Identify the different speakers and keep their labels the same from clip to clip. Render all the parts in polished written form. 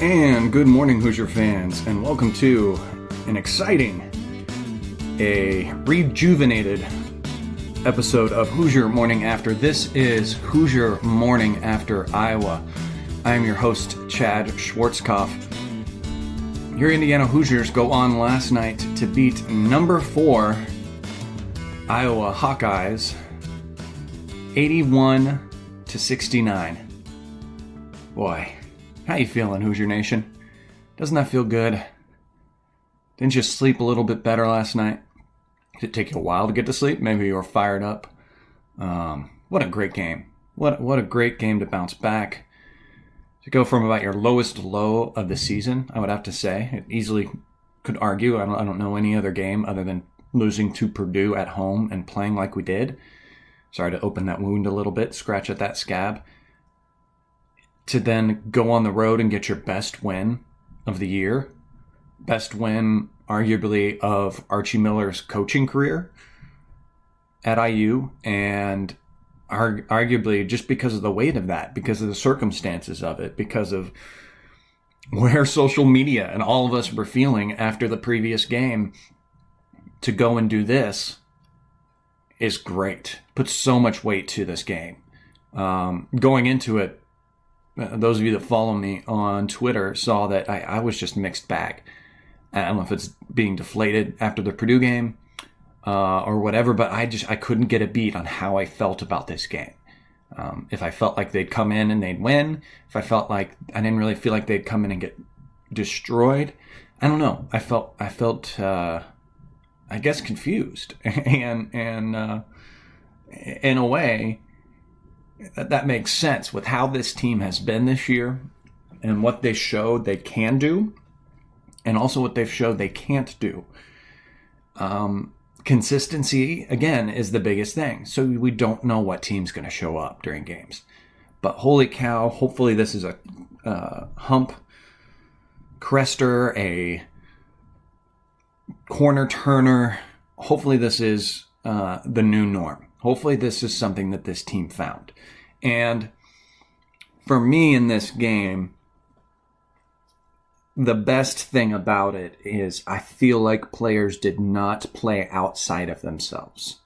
Speaker 1: And good morning, Hoosier fans, and welcome to an exciting, a rejuvenated episode of Hoosier Morning After. This is Hoosier Morning After Iowa. I am your host, Chad Schwarzkopf. Your Indiana Hoosiers go on last night to beat number 4 Iowa Hawkeyes 81-69. Boy, how you feeling, Hoosier Nation? Doesn't that feel good? Didn't you sleep a little bit better last night? Did it take you a while to get to sleep? Maybe you were fired up. What a great game. What a great game to bounce back. To go from about your lowest low of the season, I would have to say. It easily could argue. I don't know any other game other than losing to Purdue at home and playing like we did. Sorry to open that wound a little bit, scratch at that scab. To then go on the road and get your best win of the year. Best win, arguably, of Archie Miller's coaching career at IU. And arguably, just because of the weight of that, because of the circumstances of it, because of where social media and all of us were feeling after the previous game, to go and do this is great. Puts so much weight to this game. Going into it, those of you that follow me on Twitter saw that I was just mixed bag. I don't know if it's being deflated after the Purdue game or whatever, but I couldn't get a beat on how I felt about this game. If I felt like they'd come in and they'd win, if I felt like I didn't really feel like they'd come in and get destroyed, I don't know. I felt I guess confused, and in a way, that makes sense with how this team has been this year and what they showed they can do and also what they've showed they can't do. Consistency, again, is the biggest thing. So we don't know what team's going to show up during games. But holy cow, hopefully this is a hump crester, a corner turner. Hopefully this is the new norm. Hopefully this is something that this team found. And for me in this game, the best thing about it is I feel like players did not play outside of themselves.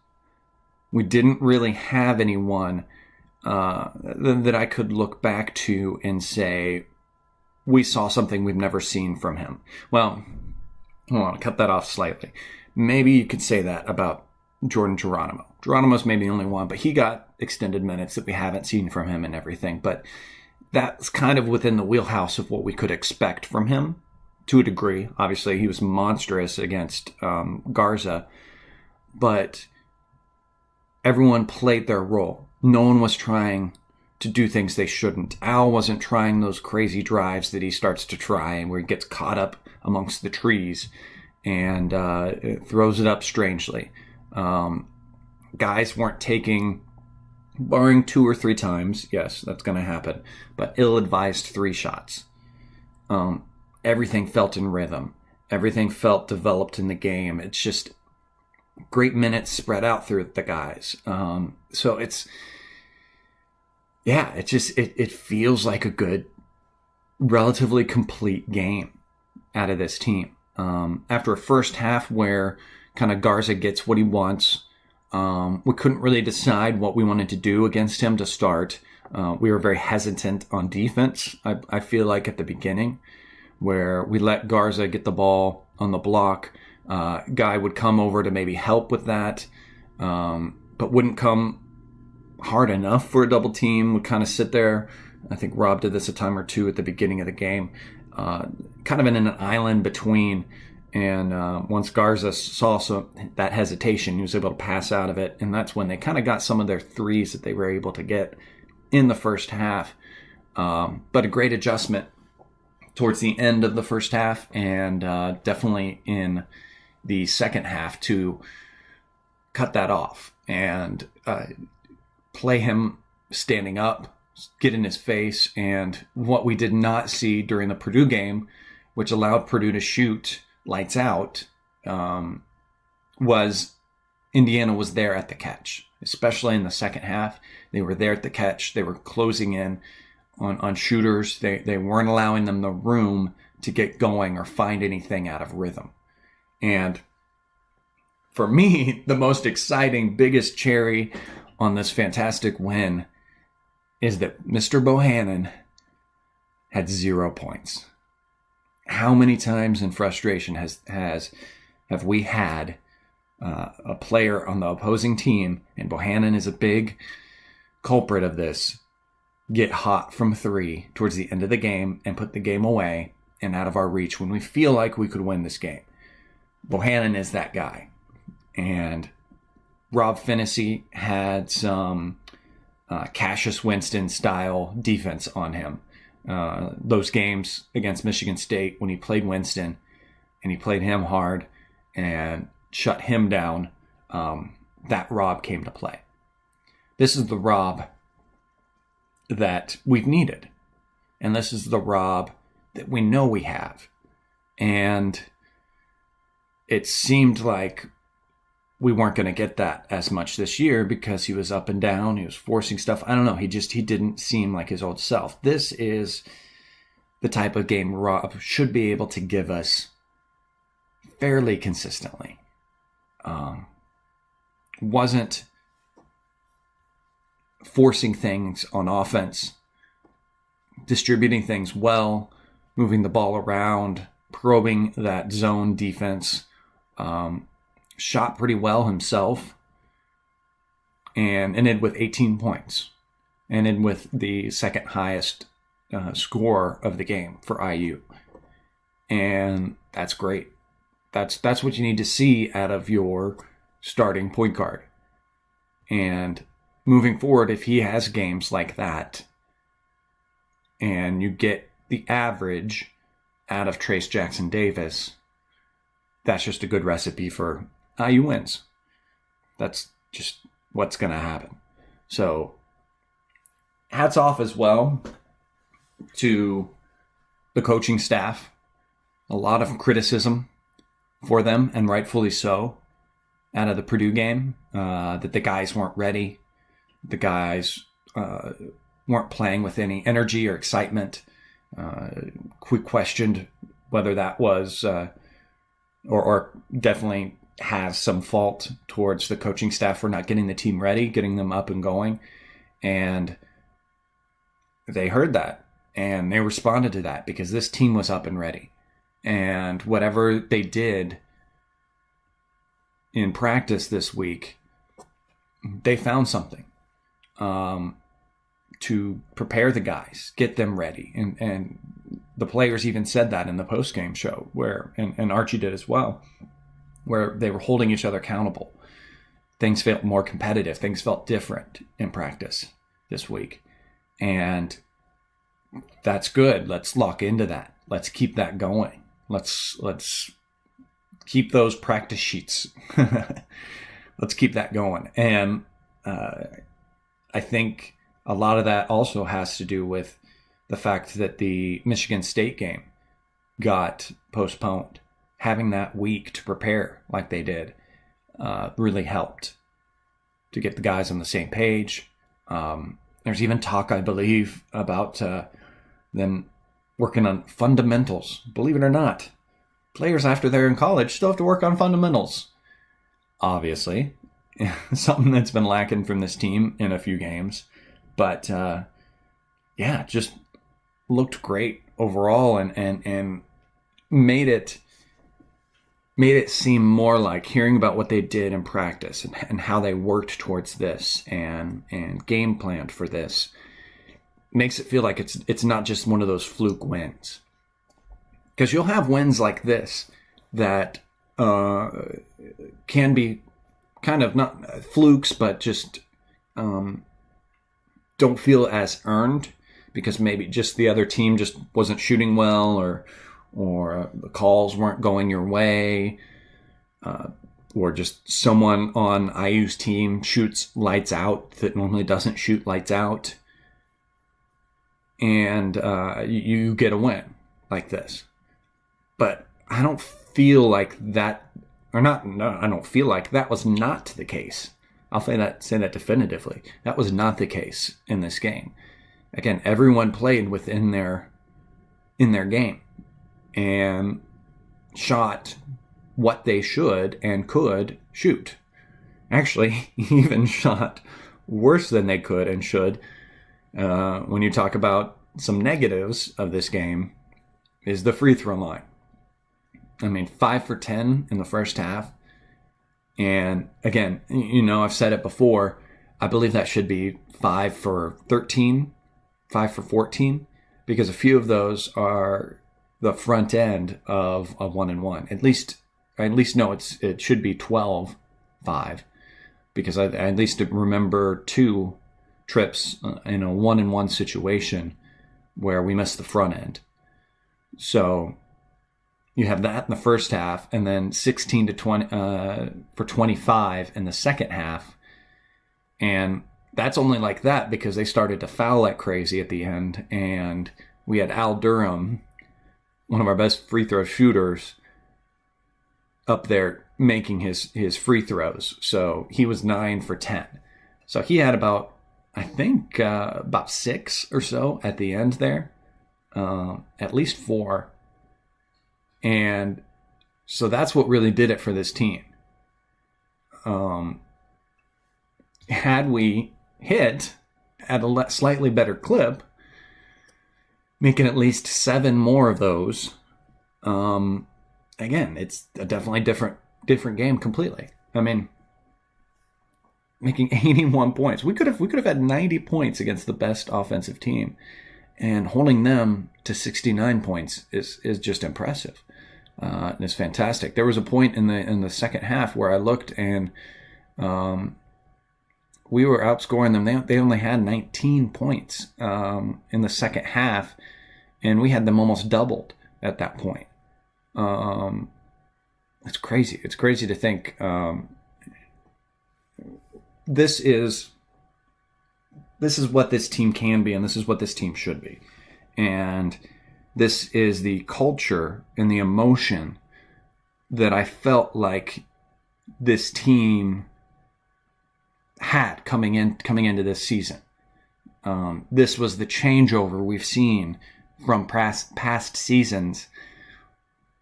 Speaker 1: We didn't really have anyone that I could look back to and say, we saw something we've never seen from him. Well, hold on, cut that off slightly. Maybe you could say that about Jordan Geronimo. Geronimo's maybe the only one, but he got extended minutes that we haven't seen from him and everything. But that's kind of within the wheelhouse of what we could expect from him to a degree. Obviously, he was monstrous against Garza, but everyone played their role. No one was trying to do things they shouldn't. Al wasn't trying those crazy drives that he starts to try and where he gets caught up amongst the trees and throws it up strangely. Guys weren't taking, barring 2 or 3 times, yes, that's going to happen, but ill-advised 3 shots. Everything felt in rhythm. Everything felt developed in the game. It's just great minutes spread out through the guys. So it's, yeah, it feels like a good, relatively complete game out of this team. After a first half where kind of Garza gets what he wants, we couldn't really decide what we wanted to do against him to start. We were very hesitant on defense, I feel like, at the beginning, where we let Garza get the ball on the block. Guy would come over to maybe help with that, but wouldn't come hard enough for a double team, would kind of sit there. I think Rob did this a time or two at the beginning of the game, kind of in an island between. And once Garza saw that hesitation, he was able to pass out of it. And that's when they kind of got some of their threes that they were able to get in the first half. But a great adjustment towards the end of the first half and definitely in the second half to cut that off and play him standing up, get in his face. And what we did not see during the Purdue game, which allowed Purdue to shoot lights out, was Indiana was there at the catch, especially in the second half. They were there at the catch. They were closing in. on shooters. They weren't allowing them the room to get going or find anything out of rhythm. And for me, the most exciting, biggest cherry on this fantastic win is that Mr. Bohannon had 0 points. How many times in frustration have we had a player on the opposing team, and Bohannon is a big culprit of this, get hot from 3 towards the end of the game and put the game away and out of our reach when we feel like we could win this game. Bohannon is that guy. And Rob Finney had some Cassius Winston style defense on him. Those games against Michigan State when he played Winston and he played him hard and shut him down, that Rob came to play. This is the Rob that we've needed. And this is the Rob that we know we have. And it seemed like we weren't going to get that as much this year because he was up and down. He was forcing stuff. I don't know. He didn't seem like his old self. This is the type of game Rob should be able to give us fairly consistently. Wasn't forcing things on offense, distributing things well, moving the ball around, probing that zone defense, shot pretty well himself, and ended with 18 points, and ended with the second highest score of the game for IU. And that's great. That's what you need to see out of your starting point guard. And moving forward, if he has games like that, and you get the average out of Trace Jackson Davis, that's just a good recipe for IU wins. That's just what's going to happen. So, hats off as well to the coaching staff. A lot of criticism for them, and rightfully so, out of the Purdue game, that the guys weren't ready. The guys weren't playing with any energy or excitement. We questioned whether that was, or definitely has some fault towards the coaching staff for not getting the team ready, getting them up and going. And they heard that and they responded to that because this team was up and ready. And whatever they did in practice this week, they found something to prepare the guys, get them ready. And the players even said that in the post-game show, where and Archie did as well, where they were holding each other accountable. Things felt more competitive. Things felt different in practice this week. And that's good. Let's lock into that. Let's keep that going. Let's keep those practice sheets. Let's keep that going. And I think a lot of that also has to do with the fact that the Michigan State game got postponed. Having that week to prepare like they did really helped to get the guys on the same page. There's even talk, I believe, about them working on fundamentals. Believe it or not, players after they're in college still have to work on fundamentals. Obviously, something that's been lacking from this team in a few games. But yeah, just looked great overall and made it seem more like hearing about what they did in practice and how they worked towards this and game planned for this makes it feel like it's not just one of those fluke wins. Because you'll have wins like this that can be kind of not flukes, but just don't feel as earned because maybe just the other team just wasn't shooting well or the calls weren't going your way, or just someone on IU's team shoots lights out that normally doesn't shoot lights out, and you get a win like this. But I don't feel like that, or not. No, I don't feel like that was not the case. I'll say that definitively. That was not the case in this game. again, everyone played within their game and shot what they should and could shoot. Actually, even shot worse than they could and should. When you talk about some negatives of this game, is the free throw line. I mean, 5 for 10 in the first half. And again, I've said it before, I believe that should be 5 for 13, 5 for 14, because a few of those are the front end of a 1-and-1. At least know it should be 12-5, because I at least remember 2 trips in a 1-and-1 situation where we missed the front end. So you have that in the first half, and then 16 to 20 for 25 in the second half. And that's only like that because they started to foul like crazy at the end. And we had Al Durham, one of our best free throw shooters, up there making his free throws. So he was 9 for 10. So he had about 6 or so at the end there. At least 4. And so that's what really did it for this team. Had we hit at a slightly better clip, making at least 7 more of those, again, it's a definitely different game completely. I mean, making 81 points. We could have had 90 points against the best offensive team, and holding them to 69 points is just impressive. It's fantastic. There was a point in the second half where I looked and we were outscoring them. They only had 19 points in the second half, and we had them almost doubled at that point. It's crazy. It's crazy to think this is what this team can be, and this is what this team should be. And this is the culture and the emotion that I felt like this team had coming into this season. This was the changeover we've seen from past seasons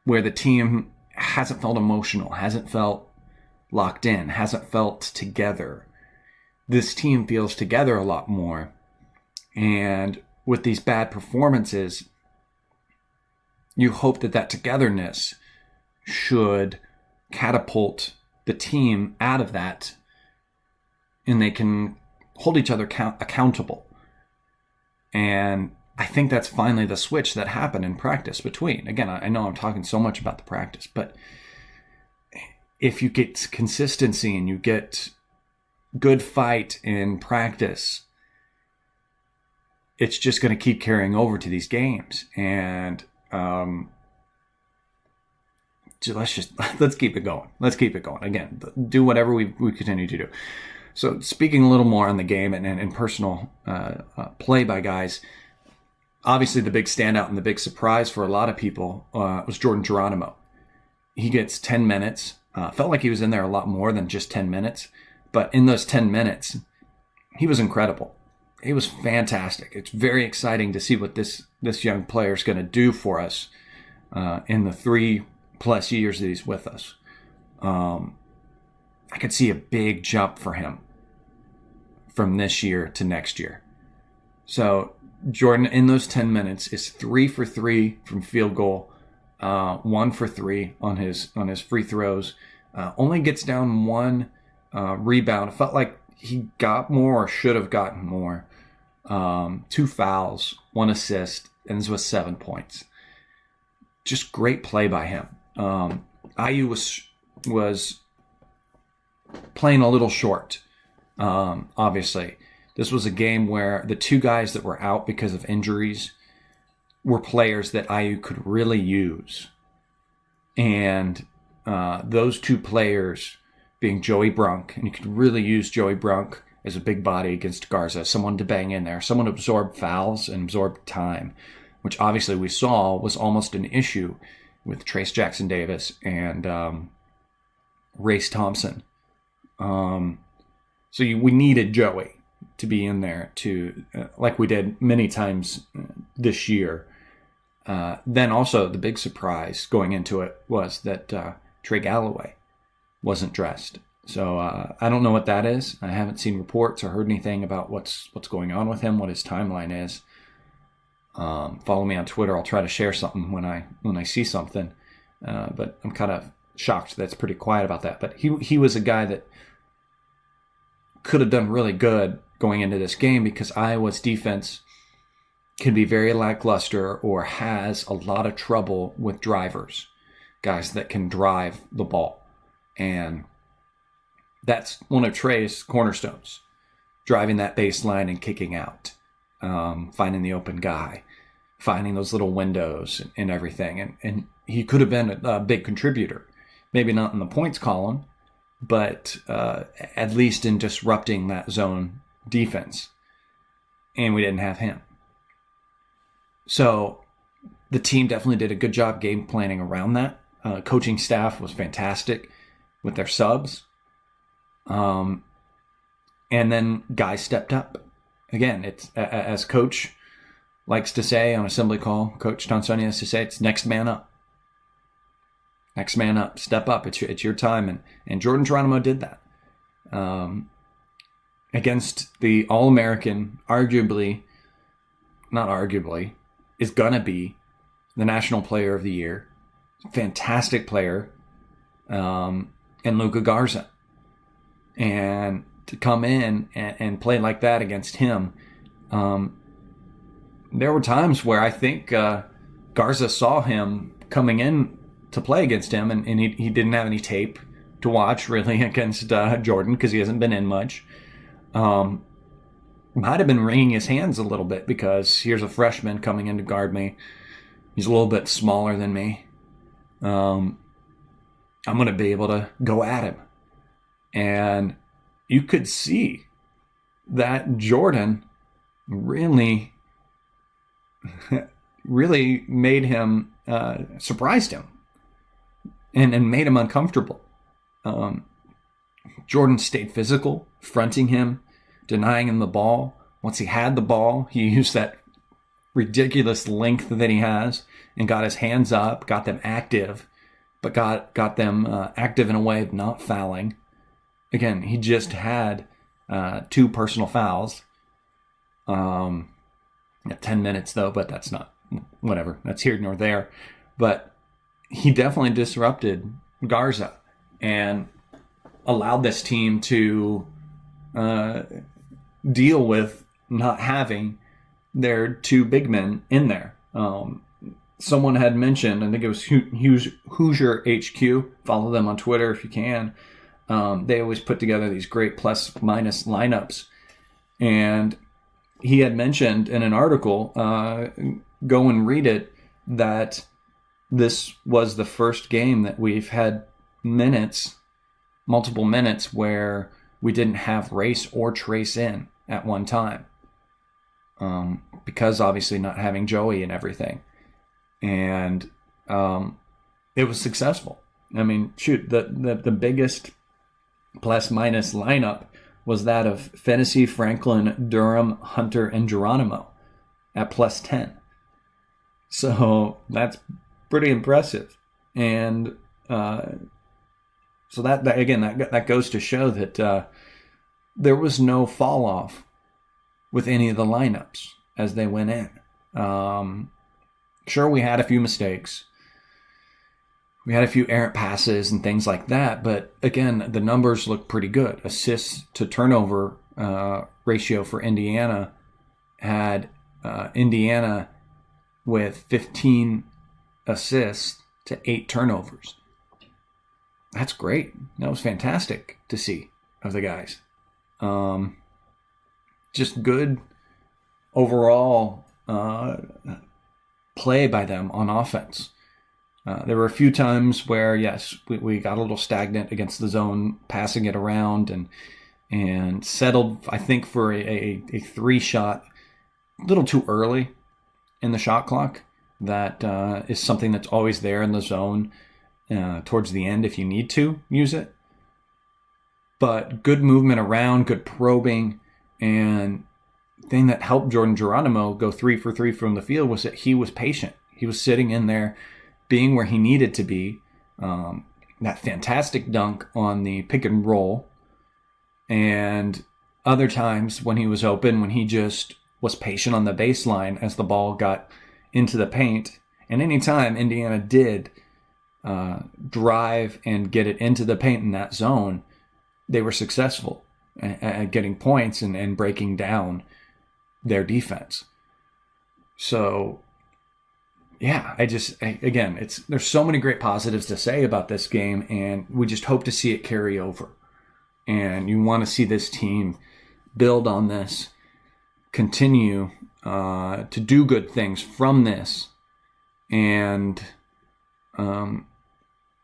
Speaker 1: where the team hasn't felt emotional, hasn't felt locked in, hasn't felt together. This team feels together a lot more. And with these bad performances, you hope that togetherness should catapult the team out of that, and they can hold each other accountable. And I think that's finally the switch that happened in practice between. Again, I know I'm talking so much about the practice, but if you get consistency and you get good fight in practice, it's just going to keep carrying over to these games. And let's keep it going. Let's keep it going. Again, do whatever we continue to do. So speaking a little more on the game and personal play by guys, obviously the big standout and the big surprise for a lot of people was Jordan Geronimo. He gets 10 minutes. Felt like he was in there a lot more than just 10 minutes. But in those 10 minutes, he was incredible. He was fantastic. It's very exciting to see what this young player is going to do for us in the 3+ years that he's with us. I could see a big jump for him from this year to next year. So Jordan, in those 10 minutes, is 3 for 3 from field goal, 1 for 3 on his free throws. Only gets down 1 rebound. It felt like he got more or should have gotten more. 2 fouls, 1 assist, and this was 7 points. Just great play by him. IU was playing a little short, obviously. This was a game where the 2 guys that were out because of injuries were players that IU could really use. And those 2 players being Joey Brunk, and you could really use Joey Brunk as a big body against Garza, someone to bang in there, someone to absorb fouls and absorb time, which obviously we saw was almost an issue with Trace Jackson Davis and Race Thompson. So we needed Joey to be in there to, like we did many times this year. Then also the big surprise going into it was that Trey Galloway wasn't dressed. So I don't know what that is. I haven't seen reports or heard anything about what's going on with him, what his timeline is. Follow me on Twitter. I'll try to share something when I see something. But I'm kind of shocked that's pretty quiet about that. But he was a guy that could have done really good going into this game because Iowa's defense can be very lackluster or has a lot of trouble with drivers, guys that can drive the ball. And that's one of Trey's cornerstones, driving that baseline and kicking out, finding the open guy, finding those little windows and everything. And he could have been a big contributor, maybe not in the points column, but at least in disrupting that zone defense. And we didn't have him. So the team definitely did a good job game planning around that. Coaching staff was fantastic with their subs. And then guys stepped up. Again, it's as Coach likes to say on assembly call, Coach Tonsoni has to say, it's next man up. Next man up. Step up. It's your time. And Jordan Geronimo did that. Against the All-American, not arguably, is going to be the National Player of the Year. Fantastic player. And Luka Garza. And to come in and play like that against him, there were times where I think Garza saw him coming in to play against him, and he didn't have any tape to watch really against Jordan because he hasn't been in much. Might have been wringing his hands a little bit because here's a freshman coming in to guard me. He's a little bit smaller than me. I'm going to be able to go at him. And you could see that Jordan really made him, surprised him and made him uncomfortable. Jordan stayed physical, fronting him, denying him the ball. Once he had the ball, he used that ridiculous length that he has and got his hands up, got them active, but got them active in a way of not fouling. Again, he just had 2 personal fouls. At 10 minutes, though, but that's not, whatever. That's here nor there. But he definitely disrupted Garza and allowed this team to deal with not having their 2 big men in there. Someone had mentioned, I think it was Hoosier HQ. Follow them on Twitter if you can. They always put together these great plus-minus lineups. And he had mentioned in an article, go and read it, that this was the first game that we've had multiple minutes, where we didn't have Race or Trace in at one time. Because obviously not having Joey and everything. And it was successful. I mean, shoot, the biggest plus-minus lineup was that of Fennessy, Franklin, Durham, Hunter, and Geronimo at plus 10. So that's pretty impressive. And so that goes to show that there was no fall off with any of the lineups as they went in. Sure, we had a few mistakes. We had a few errant passes and things like that, but again, the numbers look pretty good. Assists to turnover ratio for Indiana had Indiana with 15 assists to 8 turnovers. That's great. That was fantastic to see of the guys. Just good overall play by them on offense. There were a few times where, yes, we got a little stagnant against the zone, passing it around and settled, I think, for a 3-shot a little too early in the shot clock. That is something that's always there in the zone towards the end if you need to use it. But good movement around, good probing, And the thing that helped Jordan Geronimo go 3 for 3 from the field was that he was patient. He was sitting in there, being where he needed to be. That fantastic dunk on the pick and roll. And other times when he was open, when he just was patient on the baseline as the ball got into the paint. And anytime Indiana did drive and get it into the paint in that zone, they were successful at getting points and breaking down their defense. So, yeah, again, there's so many great positives to say about this game, and we just hope to see it carry over. And you want to see this team build on this, continue to do good things from this, and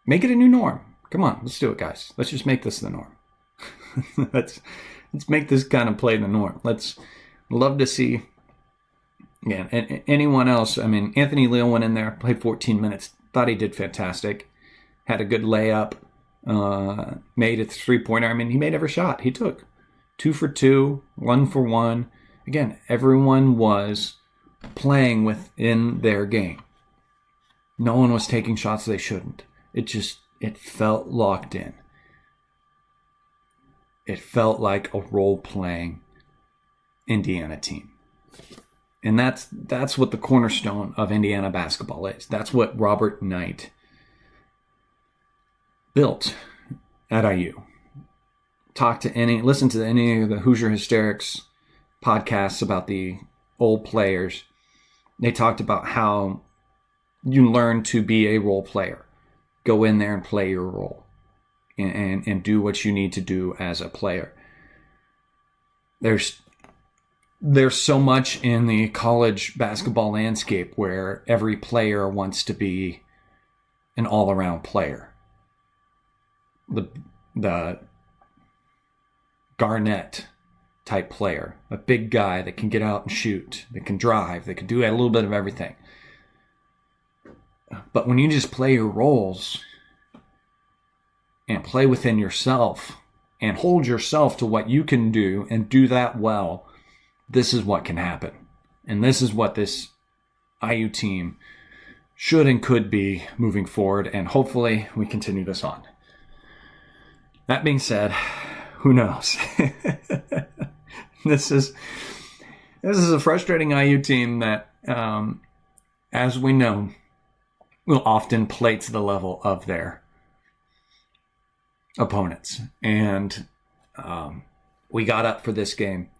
Speaker 1: make it a new norm. Come on, let's do it, guys. Let's just make this the norm. let's make this kind of play the norm. Let's love to see. Again, and anyone else. I mean, Anthony Leal went in there, played 14 minutes. Thought he did fantastic. Had a good layup. Made a 3-pointer. I mean, he made every shot he took. 2 for 2, 1 for 1. Again, everyone was playing within their game. No one was taking shots they shouldn't. It felt locked in. It felt like a role-playing Indiana team. And that's what the cornerstone of Indiana basketball is. That's what Robert Knight built at IU. Listen to any of the Hoosier Hysterics podcasts about the old players. They talked about how you learn to be a role player. Go in there and play your role and do what you need to do as a player. There's so much in the college basketball landscape where every player wants to be an all-around player. The Garnett type player, a big guy that can get out and shoot, that can drive, that can do a little bit of everything. But when you just play your roles and play within yourself and hold yourself to what you can do and do that well, this is what can happen. And this is what this IU team should and could be moving forward. And hopefully we continue this on. That being said, who knows? This is a frustrating IU team that, as we know, will often play to the level of their opponents. And we got up for this game.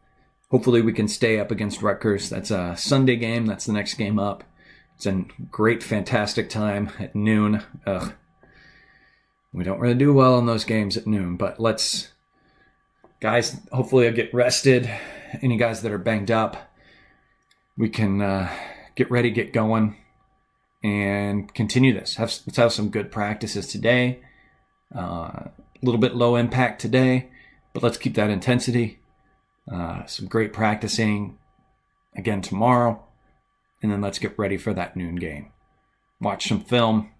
Speaker 1: Hopefully we can stay up against Rutgers. That's a Sunday game. That's the next game up. It's a great, fantastic time at noon. We don't really do well in those games at noon, but guys, hopefully I'll get rested. Any guys that are banged up, we can get ready, get going, and continue this. Let's have some good practices today. A little bit low impact today, but let's keep that intensity. Some great practicing again tomorrow, and then let's get ready for that noon game. Watch some film.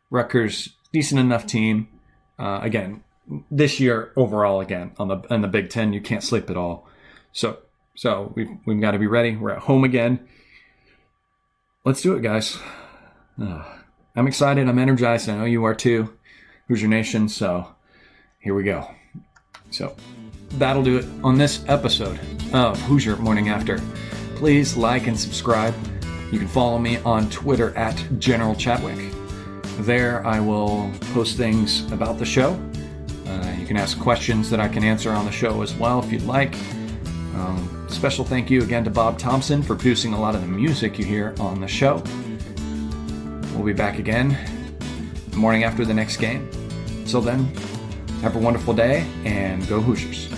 Speaker 1: Rutgers, decent enough team. Again, this year overall, again on the Big Ten, you can't sleep at all. So we've got to be ready. We're at home again. Let's do it, guys. I'm excited. I'm energized. I know you are too. Hoosier Nation. So here we go. So that'll do it on this episode of Hoosier Morning After. Please like and subscribe. You can follow me on Twitter at General Chatwick. There I will post things about the show. You can ask questions that I can answer on the show as well if you'd like. Special thank you again to Bob Thompson for producing a lot of the music you hear on the show. We'll be back again the morning after the next game. Until then, have a wonderful day and go Hoosiers.